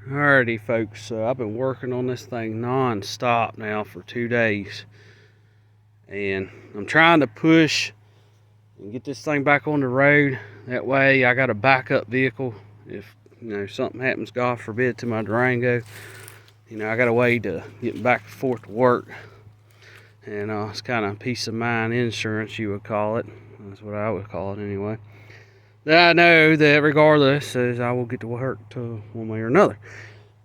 Alrighty folks, I've been working on this thing non-stop now for 2 days, and I'm trying to push and get this thing back on the road. That way I got a backup vehicle if something happens, God forbid, to my Durango. I got a way to get back and forth to work, and it's kind of peace of mind insurance, you would call it. That's what I would call it anyway. That I know that regardless, as I will get to work to one way or another.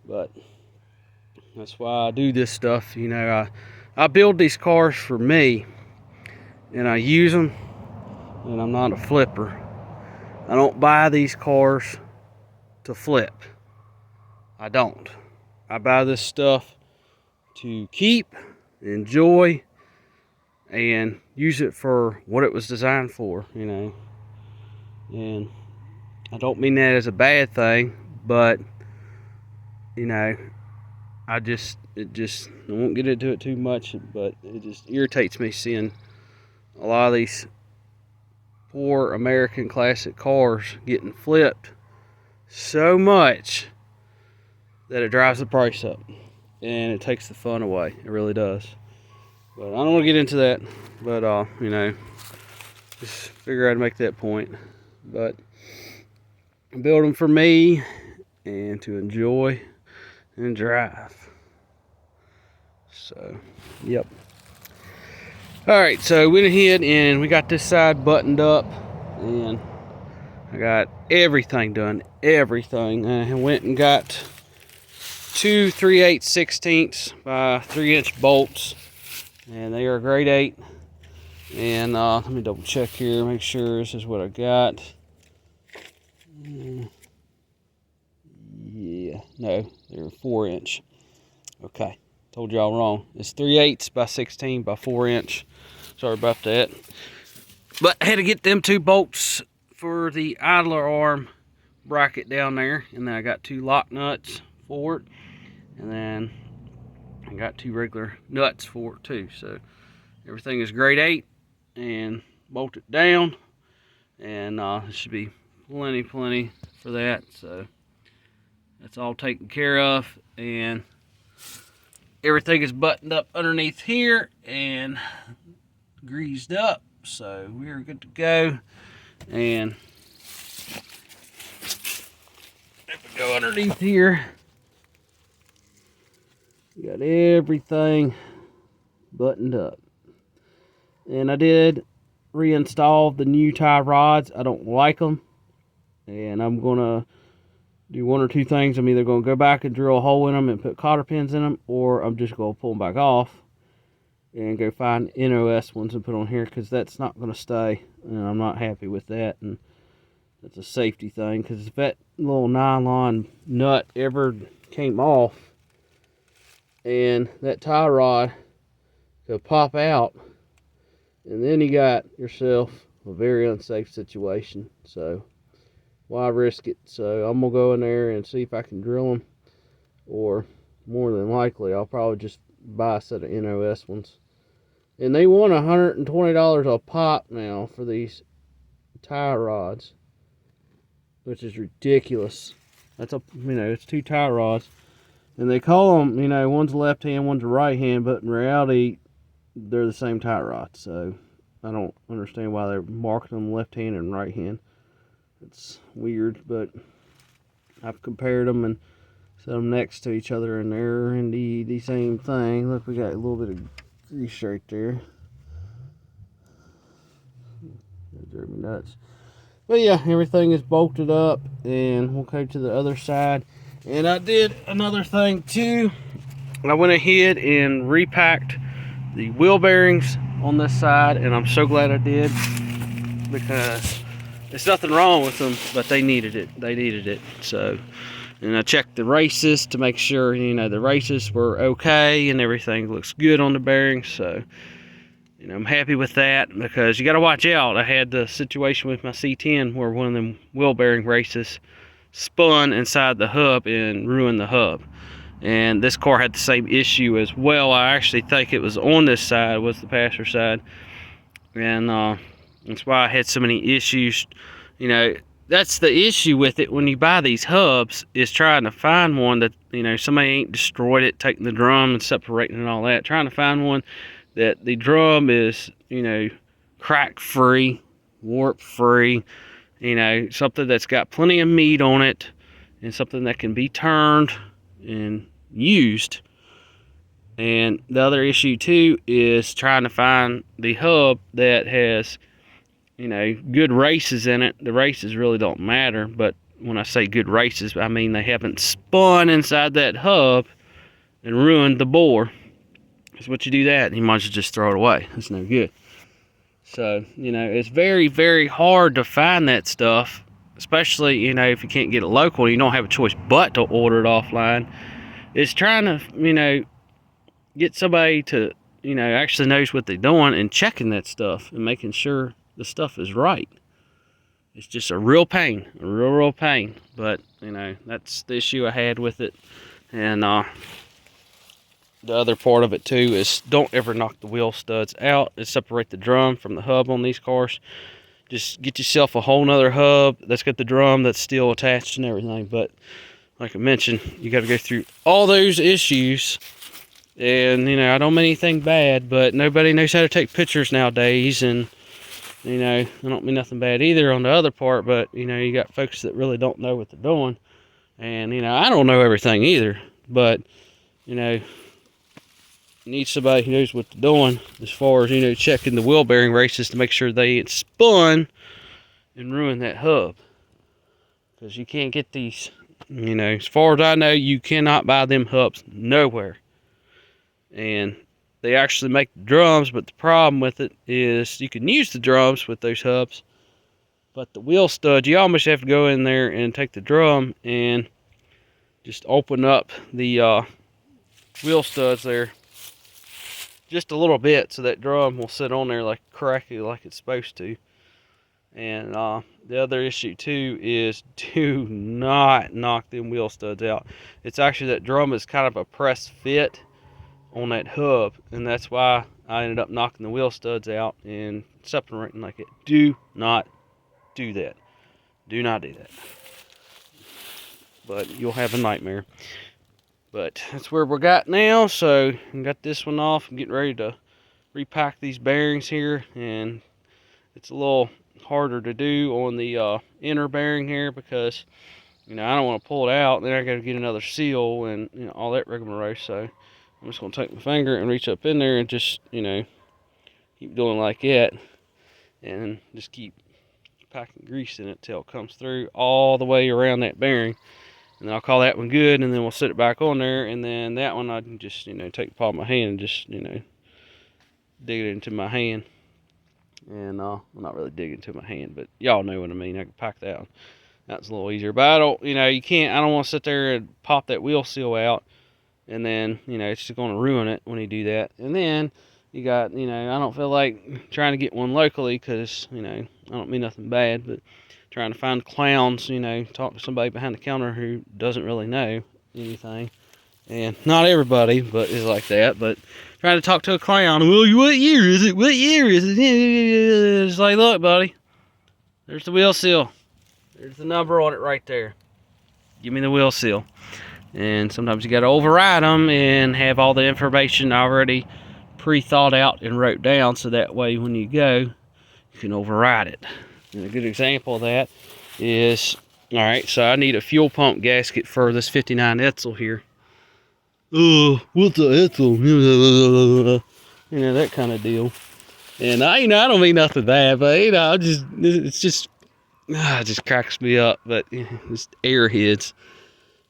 But that's why I do this stuff. I build these cars for me, and I use them, and I'm not a flipper. I don't buy these cars to flip. I don't. I buy this stuff to keep, enjoy, and use it for what it was designed for, And I don't mean that as a bad thing, but I won't get into it too much, but it just irritates me seeing a lot of these poor American classic cars getting flipped so much that it drives the price up, and it takes the fun away. It really does. But I don't want to get into that, but just figure I'd make that point. But I build them for me and to enjoy and drive. So, yep. Alright, so we went ahead and we got this side buttoned up, and I got everything done. Everything. I went and got two 3/8/16 by 3-inch bolts, and they are grade 8. And let me double check here, make sure this is what I got. Yeah, no, they're 4-inch. Okay, told y'all wrong. It's 3/8 by 16 by 4-inch. Sorry about that. But I had to get them 2 bolts for the idler arm bracket down there, and then I got 2 lock nuts for it, and then I got 2 regular nuts for it too. So everything is grade 8 and bolted down, and it should be plenty for that. So that's all taken care of, and everything is buttoned up underneath here and greased up, so we're good to go. And if we go underneath here, we got everything buttoned up. And I did reinstall the new tie rods. I don't like them, and I'm gonna do one or two things. I'm either gonna go back and drill a hole in them and put cotter pins in them, or I'm just gonna pull them back off and go find NOS ones and put on here, because that's not gonna stay, and I'm not happy with that. And that's a safety thing, because if that little nylon nut ever came off and that tie rod could pop out, and then you got yourself a very unsafe situation. So why risk it? So I'm gonna go in there and see if I can drill them, or more than likely I'll probably just buy a set of NOS ones. And they want $120 a pop now for these tie rods, which is ridiculous. That's it's 2 tie rods, and they call them, one's left hand, one's right hand, but in reality they're the same tie rod. So I don't understand why they're marking them left hand and right hand. It's weird, but I've compared them and set them next to each other, and they're indeed the same thing. Look, we got a little bit of grease right there. That drove me nuts. But yeah, everything is bolted up, and we'll go to the other side. And I did another thing too. I went ahead and repacked the wheel bearings on this side, and I'm so glad I did, because there's nothing wrong with them, but they needed it. So, and I checked the races to make sure the races were okay and everything looks good on the bearings. So I'm happy with that, because you got to watch out. I had the situation with my C10 where one of them wheel bearing races spun inside the hub and ruined the hub. And this car had the same issue as well. I actually think it was on this side, was the passenger side, and that's why I had so many issues. that's the issue with it when you buy these hubs, is trying to find one that, you know, somebody ain't destroyed it, taking the drum and separating and all that. Trying to find one that the drum is, you know, crack free, warp free, you know, something that's got plenty of meat on it, and something that can be turned and used. And the other issue too is trying to find the hub that has, you know, good races in it. The races really don't matter, but when I say good races, I mean they haven't spun inside that hub and ruined the bore. Because once you do that, you might as well just throw it away. It's no good. So, you know, it's very, very hard to find that stuff, especially, you know, if you can't get it local and you don't have a choice but to order it offline. It's trying to, you know, get somebody to, you know, actually knows what they're doing and checking that stuff and making sure the stuff is right. It's just a real pain, a real pain. But, you know, that's the issue I had with it. And the other part of it too is don't ever knock the wheel studs out and separate the drum from the hub on these cars. Just get yourself a whole nother hub that's got the drum that's still attached and everything. But like I mentioned, you got to go through all those issues. And, you know, I don't mean anything bad, but nobody knows how to take pictures nowadays. And, you know, I don't mean nothing bad either on the other part, but, you know, you got folks that really don't know what they're doing. And, you know, I don't know everything either, but, you know, you need somebody who knows what they're doing as far as, you know, checking the wheel bearing races to make sure they ain't spun and ruin that hub. Because you can't get these, you know, as far as I know, you cannot buy them hubs nowhere. And they actually make the drums, but the problem with it is you can use the drums with those hubs, but the wheel stud, you almost have to go in there and take the drum and just open up the wheel studs there just a little bit, so that drum will sit on there like cracky like it's supposed to. And the other issue too is do not knock them wheel studs out. It's actually, that drum is kind of a press fit on that hub, and that's why I ended up knocking the wheel studs out and separating like it. Do not do that. Do not do that. But you'll have a nightmare. But that's where we're got now. So I got this one off. I'm getting ready to repack these bearings here, and it's a little harder to do on the inner bearing here because, you know, I don't want to pull it out, then I got to get another seal and, you know, all that rigmarole. So I'm just going to take my finger and reach up in there and just, you know, keep doing like that, and just keep packing grease in it till it comes through all the way around that bearing. And then I'll call that one good, and then we'll set it back on there, and then that one I can just, you know, take the palm of my hand and just, you know, dig it into my hand. And well, not really dig into my hand, but y'all know what I mean. I can pack that one. That's a little easier. But I don't, you know, you can't, I don't want to sit there and pop that wheel seal out, and then, you know, it's just going to ruin it when you do that. And then you got, you know, I don't feel like trying to get one locally because, you know, I don't mean nothing bad, but trying to find clowns, you know, talk to somebody behind the counter who doesn't really know anything. And not everybody, but is like that. But trying to talk to a clown, well, what year is it? What year is it? It's like, look, buddy, there's the wheel seal. There's the number on it right there. Give me the wheel seal. And sometimes you got to override them and have all the information already pre-thought out and wrote down, so that way when you go, you can override it. And a good example of that is, all right, so I need a fuel pump gasket for this 59 Edsel here. Oh, what's the Edsel? You know, that kind of deal. And I, you know, I don't mean nothing bad, but, you know, it's just, it just cracks me up. But it's airheads.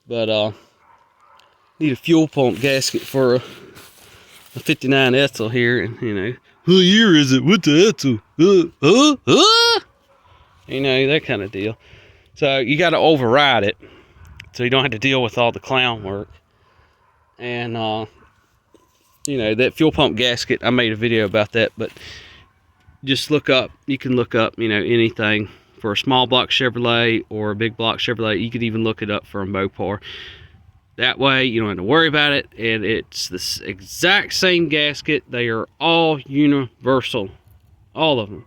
But need a fuel pump gasket for a 59 Edsel here, and, you know, what year is it? What's the Edsel? You know, that kind of deal. So you got to override it, so you don't have to deal with all the clown work. And you know, that fuel pump gasket, I made a video about that, but just look up, you can look up, you know, anything for a small block Chevrolet or a big block Chevrolet. You could even look it up for a Mopar. That way you don't have to worry about it, and it's the exact same gasket. They are all universal, all of them.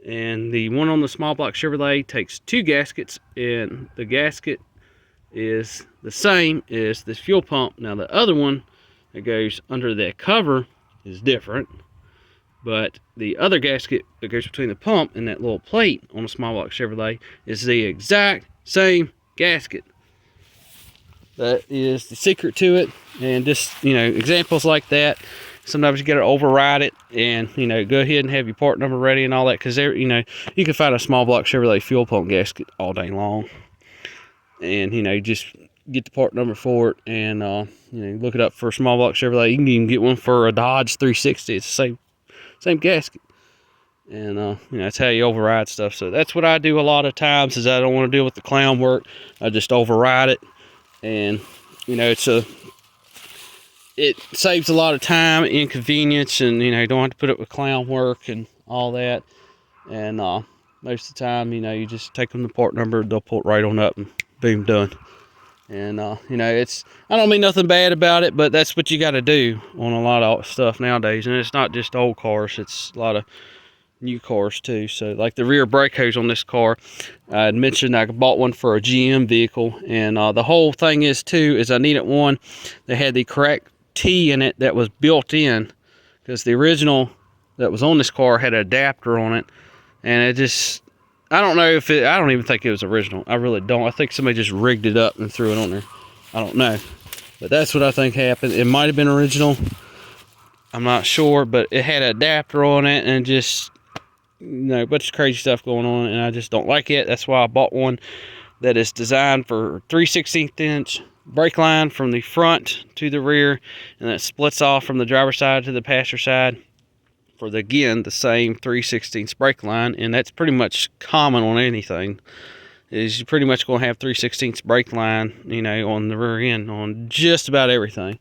And the one on the small block Chevrolet takes 2 gaskets, and the gasket is the same as this fuel pump. Now the other one that goes under that cover is different, but the other gasket that goes between the pump and that little plate on a small block Chevrolet is the exact same gasket. That is the secret to it. And just, you know, examples like that, sometimes you got to override it and, you know, go ahead and have your part number ready and all that, because there, you know, you can find a small block Chevrolet fuel pump gasket all day long, and, you know, just get the part number for it, and you know, look it up for a small block Chevrolet. You can even get one for a Dodge 360. It's the same gasket, and you know, that's how you override stuff. So that's what I do a lot of times, is I don't want to deal with the clown work. I just override it, and, you know, it saves a lot of time, inconvenience, and, you know, you don't have to put up with clown work and all that. And most of the time, you know, you just take them the part number, they'll pull it right on up, and boom, done. And you know, I don't mean nothing bad about it, but that's what you got to do on a lot of stuff nowadays. And it's not just old cars, it's a lot of new cars too. So like the rear brake hose on this car, I had mentioned I bought one for a GM vehicle, and the whole thing is I needed one that had the correct T in it that was built in, because the original that was on this car had an adapter on it, and it just, I don't know if it, I don't even think it was original. I really don't. I think somebody just rigged it up and threw it on there. I don't know, but that's what I think happened. It might have been original, I'm not sure, but it had an adapter on it, and just, you know, a bunch of crazy stuff going on, and I just don't like it. That's why I bought one that is designed for 3/16 inch brake line from the front to the rear, and that splits off from the driver's side to the passenger side for the, again, the same 3/16 brake line. And that's pretty much common on anything, is you're pretty much going to have 3/16 brake line, you know, on the rear end on just about everything.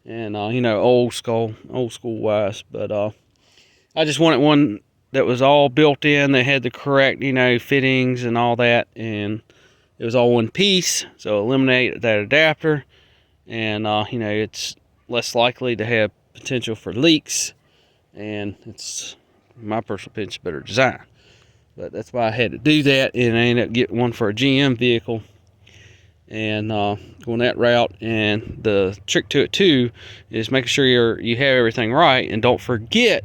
And you know, old school wise. But I just wanted one that was all built in, that had the correct, you know, fittings and all that, and it was all one piece, so eliminate that adapter, and you know, it's less likely to have potential for leaks, and it's, in my personal opinion, it's better design. But that's why I had to do that, and I ended up getting one for a GM vehicle, and going that route. And the trick to it too is making sure you have everything right, and don't forget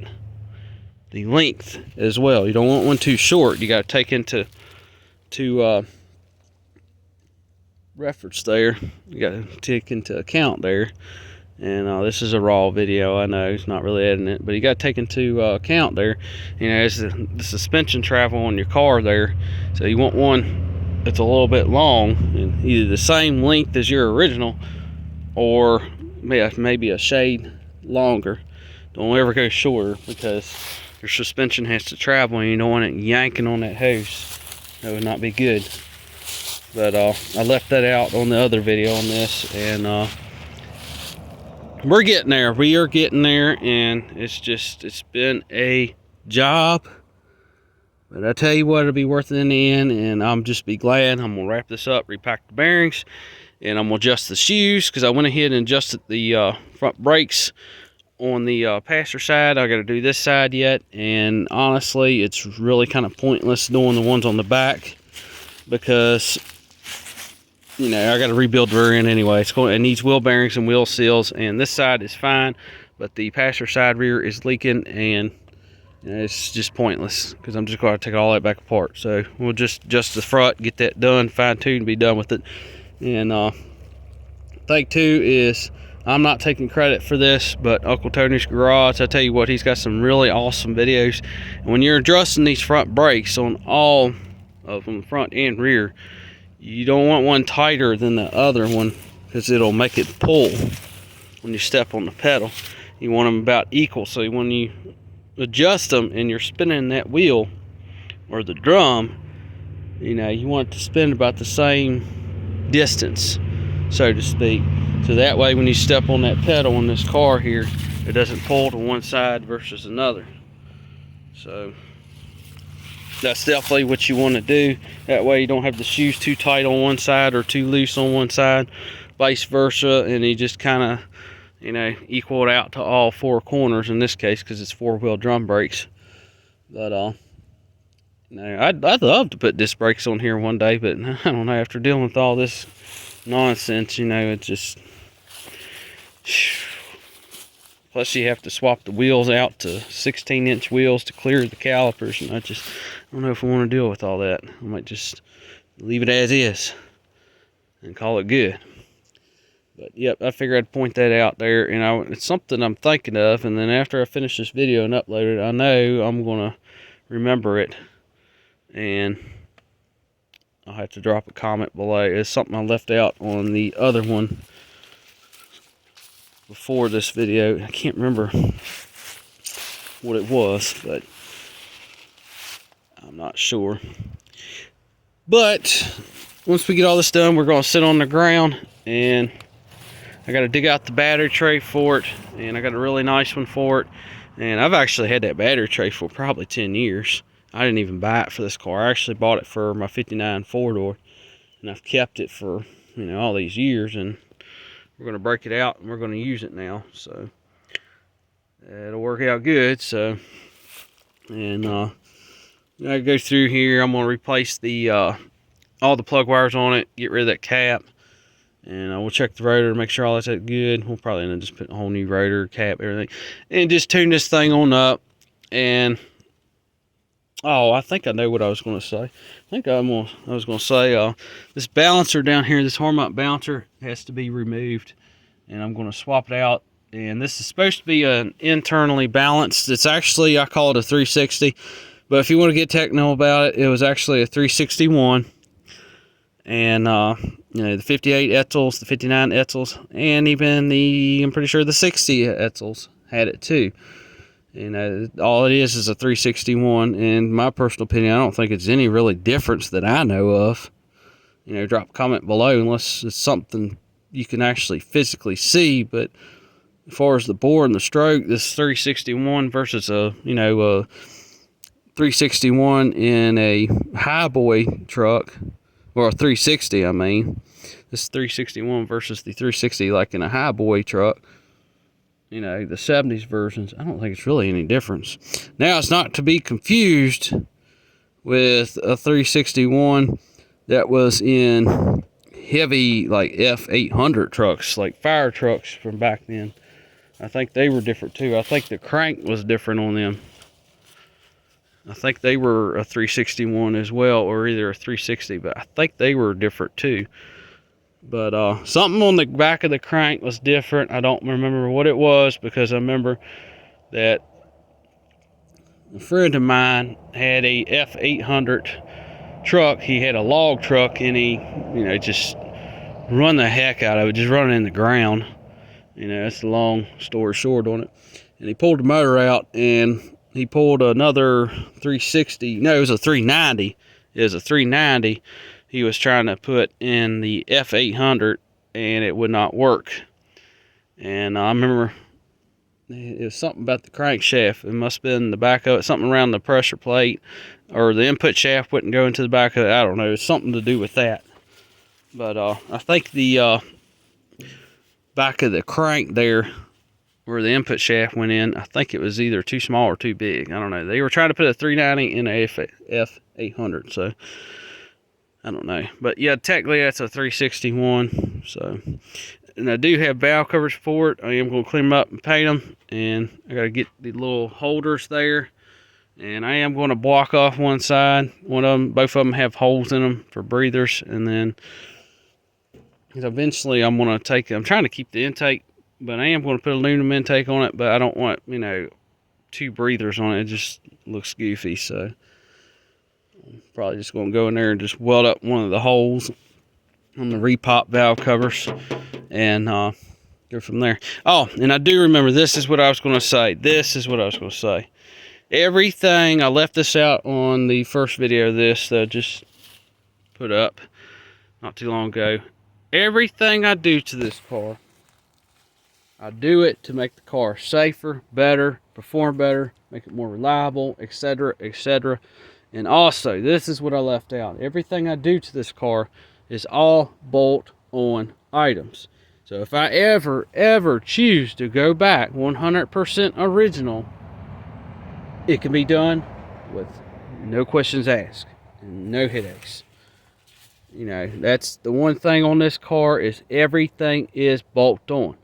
the length as well. You don't want one too short. You got to take into reference there. You got to take into account there. And this is a raw video, I know, it's not really editing it, but you got to take into account there, you know, as the suspension travel on your car there. So you want one that's a little bit long, and either the same length as your original, or maybe a shade longer. Don't ever go shorter, because your suspension has to travel, and you don't want it yanking on that hose. That would not be good. But I left that out on the other video on this, and we're getting there. We are getting there, and it's been a job. But I tell you what, it'll be worth it in the end, and I'm just be glad. I'm gonna wrap this up, repack the bearings, and I'm gonna adjust the shoes, because I went ahead and adjusted the front brakes on the passenger side. I got to do this side yet, and honestly, it's really kind of pointless doing the ones on the back, because, you know, I got to rebuild the rear end anyway. It needs wheel bearings and wheel seals, and this side is fine, but the passenger side rear is leaking, and you know, it's just pointless, because I'm just going to take all that back apart. So we'll just adjust the front, get that done, fine tune, be done with it. And thing too is, I'm not taking credit for this, but Uncle Tony's Garage, I tell you what, he's got some really awesome videos. And when you're adjusting these front brakes on all of them, front and rear, you don't want one tighter than the other one, because it'll make it pull when you step on the pedal. You want them about equal, so when you adjust them and you're spinning that wheel or the drum, you know, you want it to spin about the same distance, so to speak. So that way, when you step on that pedal in this car here, it doesn't pull to one side versus another. So that's definitely what you want to do. That way you don't have the shoes too tight on one side or too loose on one side, vice versa, and you just kind of, you know, equal it out to all four corners in this case, because it's four-wheel drum brakes. But Now, I'd love to put disc brakes on here one day, but I don't know, after dealing with all this nonsense, you know, it just... Plus you have to swap the wheels out to 16-inch wheels to clear the calipers, and I don't know if I want to deal with all that. I might just leave it as is and call it good. But yep, I figured I'd point that out there, and it's something I'm thinking of, and then after I finish this video and upload it, I know I'm going to remember it, and I'll have to drop a comment below. It's something I left out on the other one before this video. I can't remember what it was, but I'm not sure. But once we get all this done, we're going to sit on the ground, and I got to dig out the battery tray for it, and I got a really nice one for it. And I've actually had that battery tray for probably 10 years. I didn't even buy it for this car. I actually bought it for my 59 four-door, and I've kept it for, you know, all these years, and we're going to break it out and we're going to use it now, so it'll work out good. So, and I go through here. I'm going to replace the all the plug wires on it, get rid of that cap, and we'll check the rotor to make sure all that's good. We'll probably end up just putting a whole new rotor, cap, everything, and just tune this thing on up. And oh, I think I know what I was going to say. I was going to say this balancer down here, this Hormont balancer, has to be removed, and I'm going to swap it out. And this is supposed to be an internally balanced. It's actually, I call it a 360, but if you want to get technical about it, it was actually a 361. And you know, the 58 Edsels, the 59 Edsels, and even I'm pretty sure the 60 Edsels had it too. And all it is a 361. In my personal opinion, I don't think it's any really difference that I know of. You know, drop a comment below unless it's something you can actually physically see. But as far as the bore and the stroke, this 361 versus a 361 in a highboy truck, or a 360, I mean. This 361 versus the 360 like in a highboy truck. You know, the 70s versions, I don't think it's really any difference. Now, it's not to be confused with a 361 that was in heavy, like, F800 trucks, like fire trucks from back then. I think they were different, too. I think the crank was different on them. I think they were a 361 as well, or either a 360, but I think they were different, too. But something on the back of the crank was different. I don't remember what it was, because I remember that a friend of mine had a F800 truck. He had a log truck, and he, you know, just run the heck out of it, just running in the ground. You know, that's the long story short on it. And he pulled the motor out, and he pulled another 360. No, it was a 390. It was a 390. He was trying to put in the F800, and it would not work. And I remember it was something about the crankshaft. It must have been the back of it, something around the pressure plate, or the input shaft wouldn't go into the back of it. I don't know. It's something to do with that. But I think the back of the crank there, where the input shaft went in, I think it was either too small or too big. I don't know. They were trying to put a 390 in a F800, so I don't know. But yeah, technically that's a 361. So, and I do have valve covers for it. I am going to clean them up and paint them. And I got to get the little holders there. And I am going to block off one side. One of them, both of them have holes in them for breathers. And then eventually I'm going to take, I'm trying to keep the intake, but I am going to put aluminum intake on it. But I don't want, you know, two breathers on it. It just looks goofy. So probably just going to go in there and just weld up one of the holes on the repop valve covers and go from there. Oh, and I do remember, this is what I was going to say. Everything, I left this out on the first video of this that I just put up not too long ago. Everything I do to this car, I do it to make the car safer, better, perform better, make it more reliable, etc., etc. And also, this is what I left out. Everything I do to this car is all bolt-on items. So if I ever choose to go back 100% original, it can be done with no questions asked, and no headaches. You know, that's the one thing on this car, is everything is bolt on.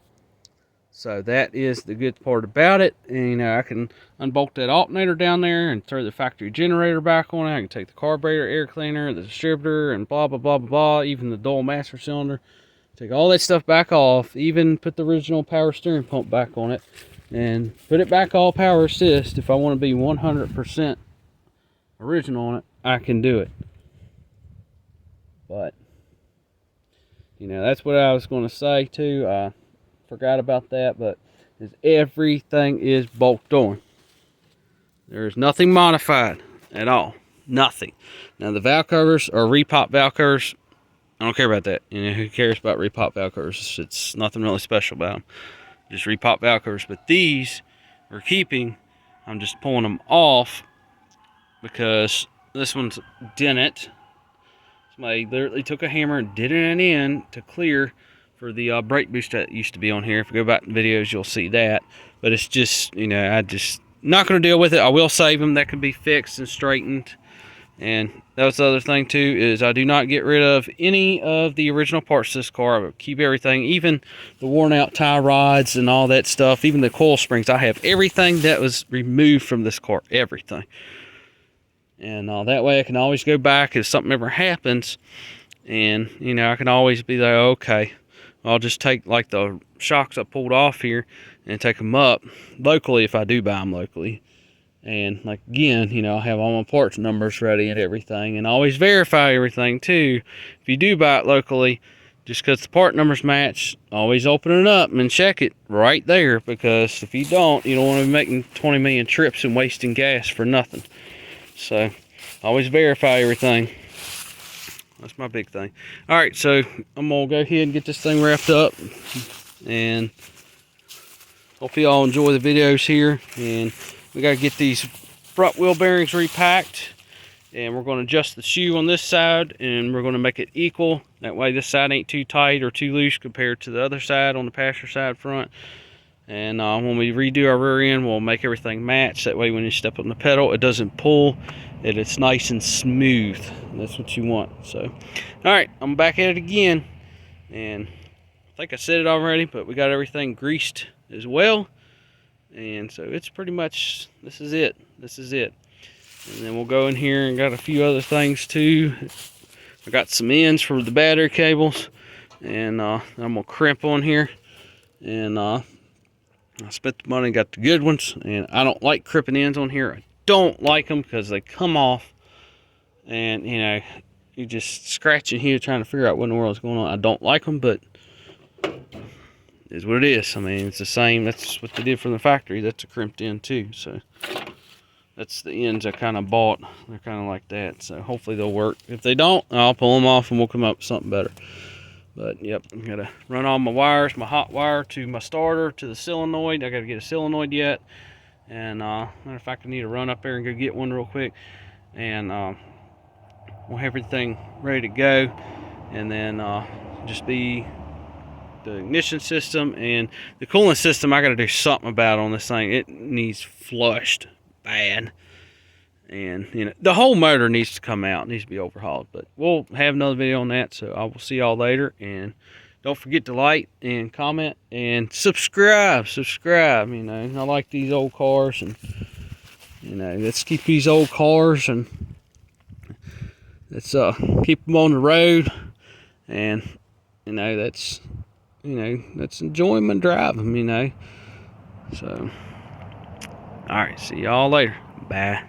So that is the good part about it. And, you know, I can unbolt that alternator down there and throw the factory generator back on it. I can take the carburetor, air cleaner, the distributor, and blah, blah, blah, blah, blah. Even the dual master cylinder. Take all that stuff back off. Even put the original power steering pump back on it. And put it back all power assist. If I want to be 100% original on it, I can do it. But, you know, that's what I was going to say too. Forgot about that, but everything is bolt on. There's nothing modified at all. Nothing. Now the valve covers are repop valve covers. I don't care about that. You know, who cares about repop valve covers? It's nothing really special about them. Just repop valve covers. But these are keeping. I'm just pulling them off because this one's dented. Somebody literally took a hammer and did it in to clear for the brake boost that used to be on here. If you go back in videos, you'll see that. But it's just, you know, I just not going to deal with it. I will save them. That can be fixed and straightened. And that was the other thing too, is I do not get rid of any of the original parts of this car. I will keep everything, even the worn out tie rods and all that stuff, even the coil springs. I have everything that was removed from this car, everything. And that way I can always go back if something ever happens. And, you know, I can always be like, okay, I'll just take like the shocks I pulled off here and take them up locally if I do buy them locally. And like, again, you know, I have all my parts numbers ready and everything, and always verify everything too. If you do buy it locally, just because the part numbers match, always open it up and check it right there, because if you don't want to be making 20 million trips and wasting gas for nothing. So always verify everything. That's my big thing. All right, so I'm gonna go ahead and get this thing wrapped up, and hope you all enjoy the videos here. And we gotta get these front wheel bearings repacked, and we're gonna adjust the shoe on this side, and we're gonna make it equal. That way this side ain't too tight or too loose compared to the other side on the passenger side front. And when we redo our rear end, we'll make everything match. That way when you step on the pedal, it doesn't pull, and it's nice and smooth. That's what you want. So, all right, I'm back at it again, and I think I said it already, but we got everything greased as well. And so it's pretty much, this is it. And then we'll go in here and got a few other things too. I got some ends for the battery cables, and I'm gonna crimp on here. And I spent the money, got the good ones, and I don't like crimping ends on here. I don't like them because they come off, and you know, you just scratching here trying to figure out what in the world is going on. I don't like them, but is what it is. I mean, it's the same. That's what they did from the factory. That's a crimped end too. So that's the ends I kind of bought. They're kind of like that. So hopefully they'll work. If they don't, I'll pull them off and we'll come up with something better. But yep, I'm gonna run all my wires, my hot wire to my starter, to the solenoid. I gotta get a solenoid yet. And matter of fact, I need to run up there and go get one real quick. And we'll have everything ready to go. And then just be the ignition system and the cooling system. I got to do something about on this thing. It needs flushed bad, and you know, the whole motor needs to come out, needs to be overhauled. But we'll have another video on that, so I will see y'all later. And don't forget to like and comment and subscribe. You know, I like these old cars, and you know, let's keep these old cars and let's keep them on the road. And you know, that's, you know, let's enjoy them and drive them, you know. So, all right, see y'all later. Bye.